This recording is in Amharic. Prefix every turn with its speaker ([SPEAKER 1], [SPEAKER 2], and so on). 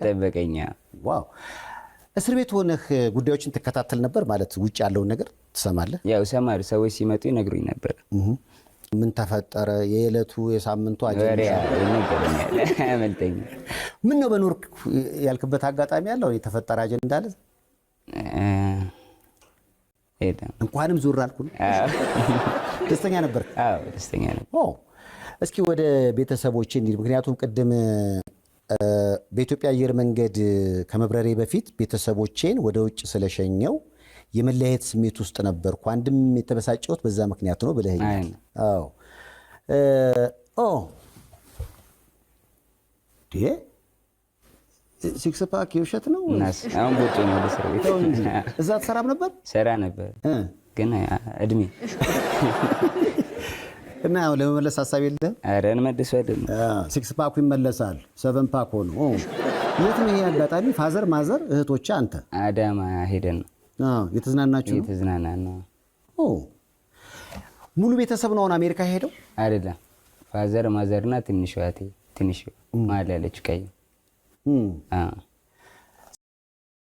[SPEAKER 1] ጠበቀኛ።
[SPEAKER 2] ዋው። እስር ቤት ሆነህ ጉዳዮችን ትከታተል ነበር ማለት ውጭ ያለውን ነገር ትሰማለህ?
[SPEAKER 1] ያው ሰማሩ ሰዎች ሲመጡ ይነግሩኝ ነበር።
[SPEAKER 2] ምን ተፈጠረ? የዕለቱ የሳምንቱ አጀንዳ
[SPEAKER 1] ይነገረኛል። አያመልጠኝ።
[SPEAKER 2] ምን ነው በኖርክ ያልክበት አጋጣሚ ያለው የተፈጠረ አጀንዳ አለ? እንኳንም ዙር አልኩ። ደስተኛ ነበር?
[SPEAKER 1] አዎ ደስተኛ ነበር።
[SPEAKER 2] እስኪ ወደ ቤተሰቦቼ እንሂድ። ምክንያቱም ቅድም በኢትዮጵያ አየር መንገድ ከመብረሬ በፊት ቤተሰቦቼን ወደ ውጭ ስለሸኘው የመለያየት ስሜት ውስጥ ነበርኩ። አንድም የተበሳጨሁት በዛ ምክንያት ነው ብለኸኛል። አዎ ሲክስ ፓክ የውሸት ነው?
[SPEAKER 1] አሁን ቦጭ ነው ለስራ ቤት።
[SPEAKER 2] እዛ ትሰራም ነበር?
[SPEAKER 1] ሰራ ነበር ግን እድሜ
[SPEAKER 2] እና ለመመለስ ሀሳብ የለም?
[SPEAKER 1] ኧረ እንመልሰዋለን።
[SPEAKER 2] ሲክስ ፓኩ ይመለሳል። ሰቨን ፓክ ሆኖ የት ነው ይሄ አጋጣሚ? ፋዘር ማዘር እህቶቼ አንተ?
[SPEAKER 1] አዳማ ሄደን ነው
[SPEAKER 2] የተዝናናችሁ?
[SPEAKER 1] የተዝናናን ነው።
[SPEAKER 2] ሙሉ ቤተሰብ ነው አሁን አሜሪካ ሄደው?
[SPEAKER 1] አይደለም ፋዘር ማዘርና ትንሽ እህቴ ትንሽ መሀል ያለችው ቀይ